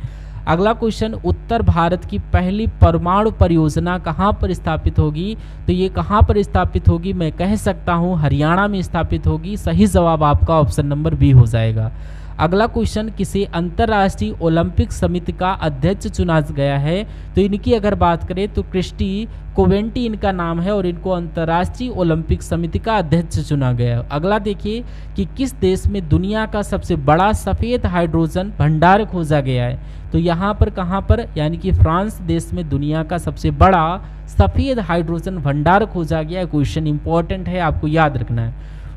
अगला क्वेश्चन, उत्तर भारत की पहली परमाणु परियोजना कहाँ पर स्थापित होगी। तो ये कहाँ पर स्थापित होगी, मैं कह सकता हूँ हरियाणा में स्थापित होगी। सही जवाब आपका ऑप्शन नंबर बी हो जाएगा। अगला क्वेश्चन, किसे अंतर्राष्ट्रीय ओलंपिक समिति का अध्यक्ष चुना गया है। तो इनकी अगर बात करें तो क्रिस्टी कोवेंटी इनका नाम है और इनको अंतर्राष्ट्रीय ओलंपिक समिति का अध्यक्ष चुना गया है। अगला देखिए कि किस देश में दुनिया का सबसे बड़ा सफ़ेद हाइड्रोजन भंडार खोजा गया है। तो यहाँ पर कहाँ पर, यानी कि फ्रांस देश में दुनिया का सबसे बड़ा सफ़ेद हाइड्रोजन भंडार खोजा गया है। क्वेश्चन इंपॉर्टेंट है, आपको याद रखना है।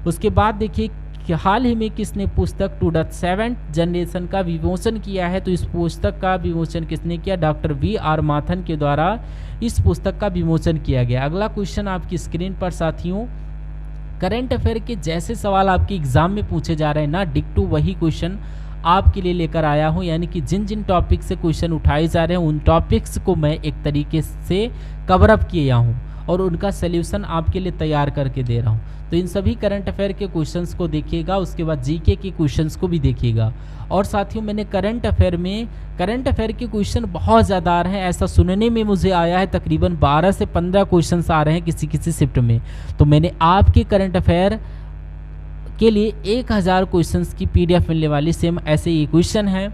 उसके बाद देखिए कि हाल ही में किसने पुस्तक टू द सेवेंथ जनरेशन का विमोचन किया है। तो इस पुस्तक का विमोचन किसने किया, डॉक्टर वी.आर. माथन के द्वारा इस पुस्तक का विमोचन किया गया। अगला क्वेश्चन आपकी स्क्रीन पर साथियों, करंट अफेयर के जैसे सवाल आपके एग्जाम में पूछे जा रहे हैं ना, डिक्टो वही क्वेश्चन आपके लिए लेकर आया हूं। यानी कि जिन जिन टॉपिक से क्वेश्चन उठाए जा रहे हैं उन टॉपिक्स को मैं एक तरीके से कवर अप किया हूं और उनका सल्यूशन आपके लिए तैयार करके दे रहा हूं। तो इन सभी करंट अफेयर के क्वेश्चंस को देखिएगा, उसके बाद जीके के क्वेश्चंस को भी देखिएगा। और साथियों मैंने करंट अफेयर के क्वेश्चन बहुत ज़्यादा आ रहे हैं, ऐसा सुनने में मुझे आया है। तकरीबन 12 से 15 क्वेश्चंस आ रहे हैं किसी किसी शिफ्ट में। तो मैंने आपके करंट अफेयर के लिए 1000 क्वेश्चंस की PDF मिलने वाली, सेम ऐसे ये क्वेश्चन है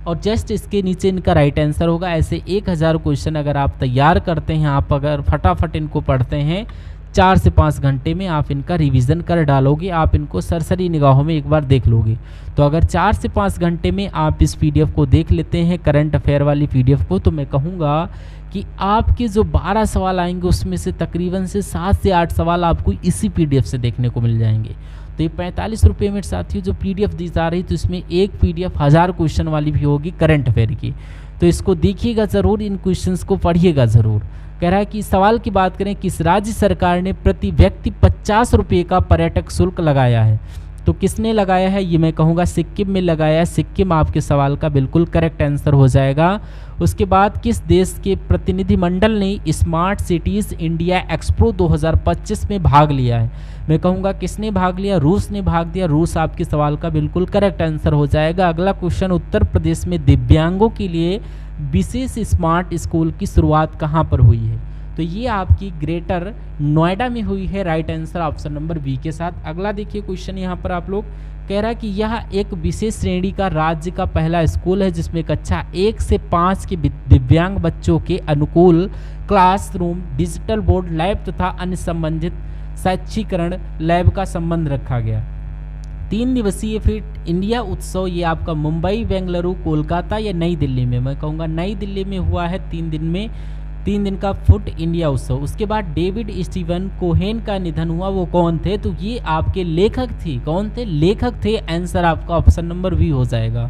और जस्ट इसके नीचे इनका राइट आंसर होगा। ऐसे 1000 क्वेश्चन अगर आप तैयार करते हैं, आप अगर फटाफट इनको पढ़ते हैं 4 से 5 घंटे में आप इनका रिवीजन कर डालोगे, आप इनको सरसरी निगाहों में एक बार देख लोगे। तो अगर 4 से 5 घंटे में आप इस PDF को देख लेते हैं, करंट अफेयर वाली PDF को, तो मैं कहूँगा कि आपके जो 12 सवाल आएंगे उसमें से तकरीबन से 7 से 8 सवाल आपको इसी PDF से देखने को मिल जाएंगे। तो ये 45 रुपये में साथियों जो PDF दी जा रही, तो इसमें एक PDF 1000 क्वेश्चन वाली भी होगी करंट अफेयर की। तो इसको देखिएगा ज़रूर, इन क्वेश्चंस को पढ़िएगा ज़रूर। कह रहा है कि सवाल की बात करें, किस राज्य सरकार ने प्रति व्यक्ति 50 रुपये का पर्यटक शुल्क लगाया है। तो किसने लगाया है, ये मैं कहूँगा सिक्किम में लगाया है। सिक्किम आपके सवाल का बिल्कुल करेक्ट आंसर हो जाएगा। उसके बाद किस देश के प्रतिनिधिमंडल ने स्मार्ट सिटीज़ इंडिया एक्सपो 2025 में भाग लिया है। मैं कहूँगा किसने भाग लिया, रूस ने भाग दिया। रूस आपके सवाल का बिल्कुल करेक्ट आंसर हो जाएगा। अगला क्वेश्चन, उत्तर प्रदेश में दिव्यांगों के लिए विशेष स्मार्ट स्कूल की शुरुआत कहाँ पर हुई है। तो ये आपकी ग्रेटर नोएडा में हुई है। Right answer option number B के साथ। अगला देखिए क्वेश्चन यहाँ पर आप लोग, कह रहा है कि यह एक विशेष श्रेणी का राज्य का पहला स्कूल है जिसमें कक्षा 1 से 5 के दिव्यांग बच्चों के अनुकूल क्लासरूम, डिजिटल बोर्ड, लैब तथा अन्य संबंधित शैक्षिकरण लैब का संबंध रखा गया। 3 दिवसीय फिट इंडिया उत्सव ये आपका मुंबई, बेंगलुरु, कोलकाता या नई दिल्ली में, मैं कहूँगा नई दिल्ली में हुआ है 3 दिन में, 3 दिन का फुट इंडिया उत्सव। उसके बाद डेविड स्टीवन कोहेन का निधन हुआ, वो कौन थे? तो ये आपके लेखक थे। कौन थे? लेखक थे। आंसर आपका ऑप्शन नंबर बी हो जाएगा।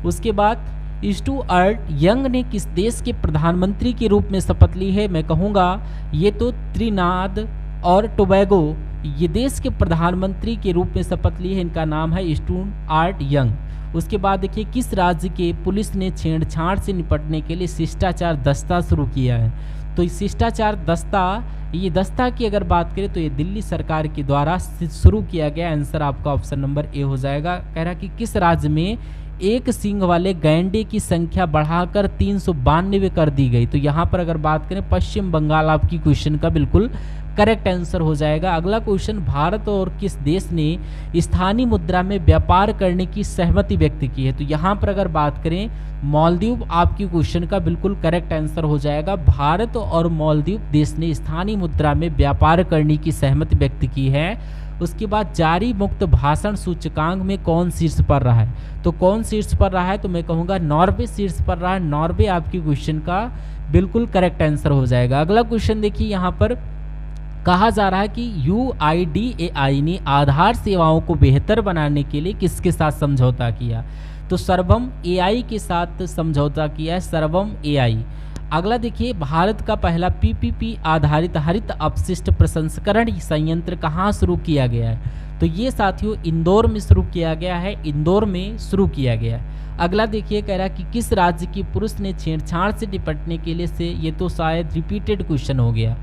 उसके बाद स्टुअर्ट यंग ने किस देश के प्रधानमंत्री के रूप में शपथ ली है? मैं कहूँगा ये तो त्रिनाद और टोबैगो ये देश के प्रधानमंत्री के रूप में शपथ ली है। इनका नाम है स्टुअर्ट यंग। उसके बाद देखिए किस राज्य के पुलिस ने छेड़छाड़ से निपटने के लिए शिष्टाचार दस्ता शुरू किया है? तो इस शिष्टाचार दस्ता, ये दस्ता की अगर बात करें तो ये दिल्ली सरकार के द्वारा शुरू किया गया। आंसर आपका ऑप्शन नंबर ए हो जाएगा। कह रहा कि किस राज्य में एक सींग वाले गैंडे की संख्या बढ़ाकर 392 कर दी गई? तो यहाँ पर अगर बात करें पश्चिम बंगाल आपकी क्वेश्चन का बिल्कुल करेक्ट आंसर हो जाएगा। अगला क्वेश्चन, भारत और किस देश ने स्थानीय मुद्रा में व्यापार करने की सहमति व्यक्त की है? तो यहाँ पर अगर बात करें मालदीव आपकी क्वेश्चन का बिल्कुल करेक्ट आंसर हो जाएगा। भारत और मालदीव देश ने स्थानीय मुद्रा में व्यापार करने की सहमति व्यक्त की है। उसके बाद जारी मुक्त भाषण सूचकांक में कौन शीर्ष पर रहा है? तो कौन शीर्ष पर रहा है? तो मैं कहूँगा नॉर्वे शीर्ष पर रहा है। नॉर्वे आपकी क्वेश्चन का बिल्कुल करेक्ट आंसर हो जाएगा। अगला क्वेश्चन देखिए, यहाँ पर कहा जा रहा है कि UIDAI ने आधार सेवाओं को बेहतर बनाने के लिए किसके साथ समझौता किया? तो सर्वम AI के साथ समझौता किया है, सर्वम AI। अगला देखिए, भारत का पहला PPP आधारित हरित अपशिष्ट प्रसंस्करण संयंत्र कहाँ शुरू किया गया है? तो ये साथियों इंदौर में शुरू किया गया है। इंदौर में शुरू किया गया है। अगला देखिए, कह रहा है कि किस राज्य की पुरुष ने छेड़छाड़ से निपटने के लिए से, ये तो शायद रिपीटेड क्वेश्चन हो गया।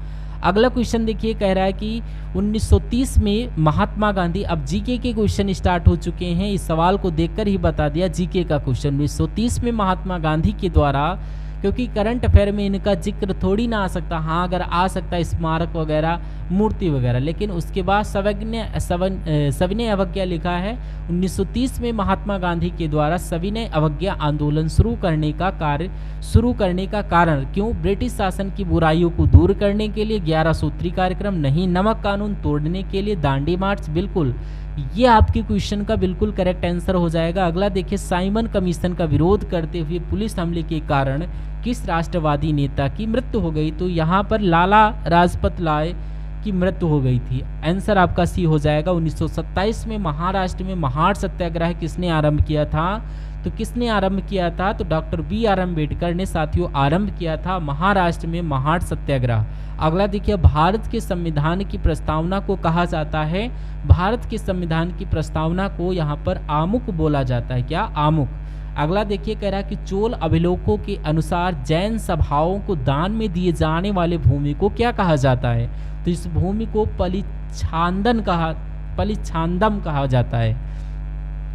अगला क्वेश्चन देखिए, कह रहा है कि 1930 में महात्मा गांधी, अब जीके के क्वेश्चन स्टार्ट हो चुके हैं। इस सवाल को देखकर ही बता दिया जीके का क्वेश्चन। 1930 में महात्मा गांधी के द्वारा, क्योंकि करंट अफेयर में इनका जिक्र थोड़ी ना आ सकता, हाँ अगर आ सकता है स्मारक वगैरह, मूर्ति वगैरह, लेकिन उसके बाद सविनय अवज्ञा लिखा है। 1930 में महात्मा गांधी के द्वारा सविनय अवज्ञा आंदोलन शुरू करने का कारण क्यों? ब्रिटिश शासन की बुराइयों को दूर करने के लिए, 11 सूत्री कार्यक्रम नहीं, नमक कानून तोड़ने के लिए, दांडी मार्च, बिल्कुल ये आपके क्वेश्चन का बिल्कुल करेक्ट आंसर हो जाएगा। अगला देखिए, साइमन कमीशन का विरोध करते हुए पुलिस हमले के कारण किस राष्ट्रवादी नेता की मृत्यु हो गई? तो यहाँ पर लाला लाजपत राय की मृत्यु हो गई थी। आंसर आपका सी हो जाएगा। 1927 में महाराष्ट्र में महाड़ सत्याग्रह किसने आरंभ किया था? तो किसने आरंभ किया था? तो डॉक्टर BR अम्बेडकर ने साथियों आरंभ किया था महाराष्ट्र में महाड़ सत्याग्रह। अगला देखिए, भारत के संविधान की प्रस्तावना को कहा जाता है? भारत के संविधान की प्रस्तावना को यहाँ पर आमुख बोला जाता है। क्या? आमुख। अगला देखिए, कह रहा है कि चोल अभिलेखों के अनुसार जैन सभाओं को दान में दिए जाने वाले भूमि को क्या कहा जाता है? तो इस भूमि को पलिछांदम कहा जाता है।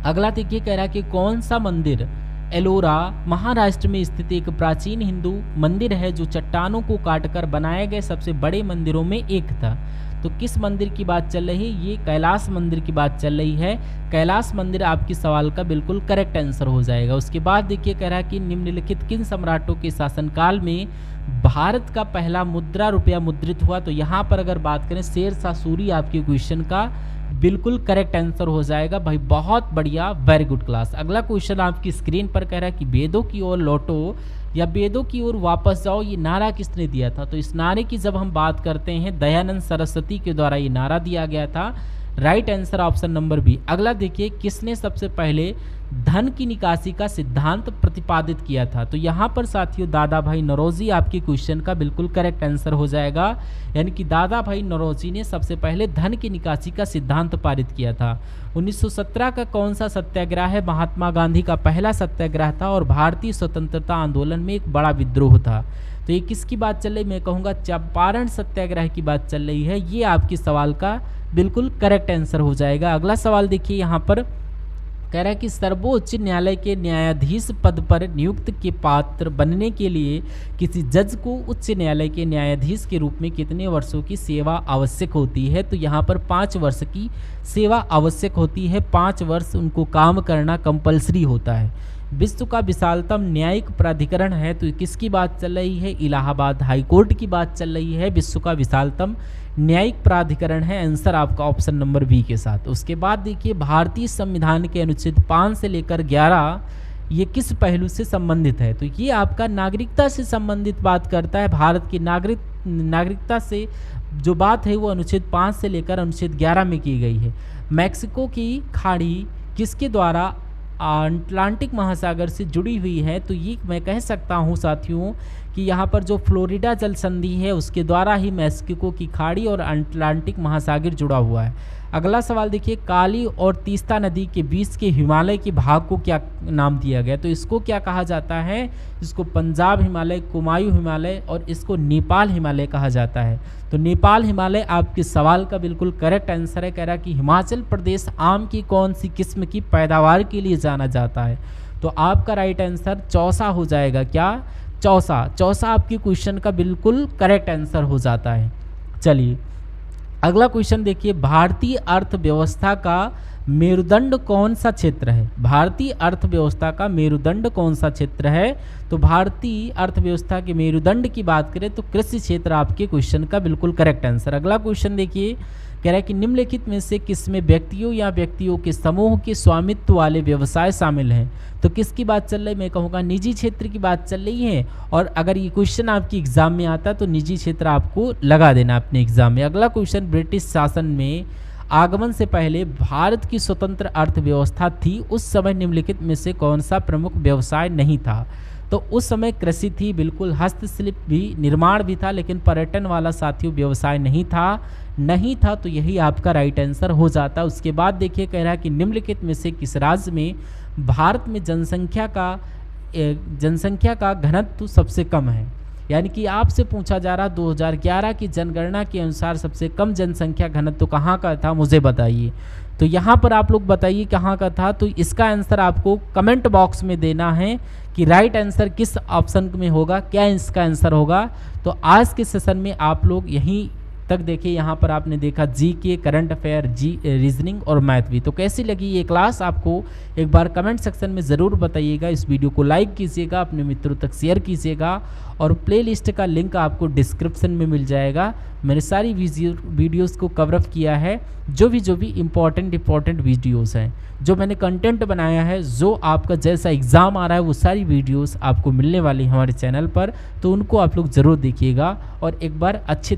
अगला देखिए, कह रहा है कि कौन सा मंदिर एलोरा महाराष्ट्र में स्थित एक प्राचीन हिंदू मंदिर है जो चट्टानों को काटकर बनाए गए सबसे बड़े मंदिरों में एक था? तो किस मंदिर की बात चल रही है? ये कैलाश मंदिर की बात चल रही है। कैलाश मंदिर आपके सवाल का बिल्कुल करेक्ट आंसर हो जाएगा। उसके बाद देखिए, कह रहा है कि निम्नलिखित किन सम्राटों के शासनकाल में भारत का पहला मुद्रा रुपया मुद्रित हुआ? तो यहाँ पर अगर बात करें शेरशाह सूरी आपके क्वेश्चन का बिल्कुल करेक्ट आंसर हो जाएगा भाई। बहुत बढ़िया, वेरी गुड क्लास। अगला क्वेश्चन आपकी स्क्रीन पर कह रहा है कि वेदों की ओर लौटो या वेदों की ओर वापस जाओ, ये नारा किसने दिया था? तो इस नारे की जब हम बात करते हैं दयानंद सरस्वती के द्वारा ये नारा दिया गया था। Right answer option number B. अगला देखिए, किसने सबसे पहले धन की निकासी का सिद्धांत प्रतिपादित किया था? तो यहाँ पर साथियों दादा भाई नौरोजी आपके क्वेश्चन का बिल्कुल करेक्ट आंसर हो जाएगा। यानी कि दादा भाई नौरोजी ने सबसे पहले धन की निकासी का सिद्धांत पारित किया था। 1917 का कौन सा सत्याग्रह है? महात्मा गांधी का पहला सत्याग्रह था और भारतीय स्वतंत्रता आंदोलन में एक बड़ा विद्रोह था। तो ये किसकी बात चल रही? मैं कहूँगा चंपारण सत्याग्रह की बात चल रही है। ये आपके सवाल का बिल्कुल करेक्ट आंसर हो जाएगा। अगला सवाल देखिए, यहाँ पर कह रहा है कि सर्वोच्च न्यायालय के न्यायाधीश पद पर नियुक्त के पात्र बनने के लिए किसी जज को उच्च न्यायालय के न्यायाधीश के रूप में कितने वर्षों की सेवा आवश्यक होती है? तो यहाँ पर 5 वर्ष की सेवा आवश्यक होती है। 5 वर्ष उनको काम करना कंपलसरी होता है। विश्व का विशालतम न्यायिक प्राधिकरण है, तो किसकी बात चल रही है? इलाहाबाद हाई कोर्ट की बात चल रही है। विश्व का विशालतम न्यायिक प्राधिकरण है, आंसर आपका ऑप्शन नंबर बी के साथ। उसके बाद देखिए भारतीय संविधान के अनुच्छेद 5 से लेकर 11 ये किस पहलू से संबंधित है? तो ये आपका नागरिकता से संबंधित बात करता है। भारत की नागरिकता से जो बात है वो अनुच्छेद 5 से लेकर अनुच्छेद 11 में की गई है। मैक्सिको की खाड़ी किसके द्वारा अटलांटिक महासागर से जुड़ी हुई है? तो ये मैं कह सकता हूँ साथियों कि यहाँ पर जो फ्लोरिडा जल संधि है उसके द्वारा ही मैक्सिको की खाड़ी और अटलांटिक महासागर जुड़ा हुआ है। अगला सवाल देखिए, काली और तीस्ता नदी के बीच के हिमालय के भाग को क्या नाम दिया गया? तो इसको क्या कहा जाता है? इसको पंजाब हिमालय, कुमायूं हिमालय और इसको नेपाल हिमालय कहा जाता है। तो नेपाल हिमालय आपके सवाल का बिल्कुल करेक्ट आंसर है। कह रहा कि हिमाचल प्रदेश आम की कौन सी किस्म की पैदावार के लिए जाना जाता है? तो आपका राइट आंसर चौसा हो जाएगा। क्या? चौसा। चौसा आपके क्वेश्चन का बिल्कुल करेक्ट आंसर हो जाता है। चलिए अगला क्वेश्चन देखिए, भारतीय अर्थव्यवस्था का मेरुदंड कौन सा क्षेत्र है? भारतीय अर्थव्यवस्था का मेरुदंड कौन सा क्षेत्र है? तो भारतीय अर्थव्यवस्था के मेरुदंड की बात करें तो कृषि क्षेत्र आपके क्वेश्चन का बिल्कुल करेक्ट आंसर। अगला क्वेश्चन देखिए, कह रहा है कि निम्नलिखित में से किसमें व्यक्तियों या व्यक्तियों के समूह के स्वामित्व वाले व्यवसाय शामिल हैं? तो किसकी बात चल रही है? मैं कहूँगा निजी क्षेत्र की बात चल रही है। और अगर ये क्वेश्चन आपकी एग्जाम में आता तो निजी क्षेत्र आपको लगा देना अपने एग्जाम में। अगला क्वेश्चन, ब्रिटिश शासन में आगमन से पहले भारत की स्वतंत्र अर्थव्यवस्था थी, उस समय निम्नलिखित में से कौन सा प्रमुख व्यवसाय नहीं था? तो उस समय कृषि थी, बिल्कुल, हस्तशिल्प भी, निर्माण भी था, लेकिन पर्यटन वाला साथियों व्यवसाय नहीं था। तो यही आपका राइट आंसर हो जाता। उसके बाद देखिए कह रहा है कि निम्नलिखित में से किस राज्य में भारत में जनसंख्या का घनत्व सबसे कम है? यानी कि आपसे पूछा जा रहा 2011 की जनगणना के अनुसार सबसे कम जनसंख्या घनत्व कहाँ का था, मुझे बताइए। तो यहाँ पर आप लोग बताइए कहाँ का था। तो इसका आंसर आपको कमेंट बॉक्स में देना है कि राइट आंसर किस ऑप्शन में होगा, क्या इसका आंसर होगा। तो आज के सेशन में आप लोग यहीं तक देखिए, यहाँ पर आपने देखा जीके, करंट अफेयर, रीजनिंग और मैथ भी। तो कैसी लगी ये क्लास आपको एक बार कमेंट सेक्शन में ज़रूर बताइएगा। इस वीडियो को लाइक कीजिएगा, अपने मित्रों तक शेयर कीजिएगा और प्लेलिस्ट का लिंक आपको डिस्क्रिप्शन में मिल जाएगा। मैंने सारी वीडियोस को कवर अप किया है, जो भी इम्पॉर्टेंट वीडियोस हैं, जो मैंने कंटेंट बनाया है, जो आपका जैसा एग्ज़ाम आ रहा है वो सारी वीडियोस आपको मिलने वाली हमारे चैनल पर। तो उनको आप लोग ज़रूर देखिएगा और एक बार अच्छे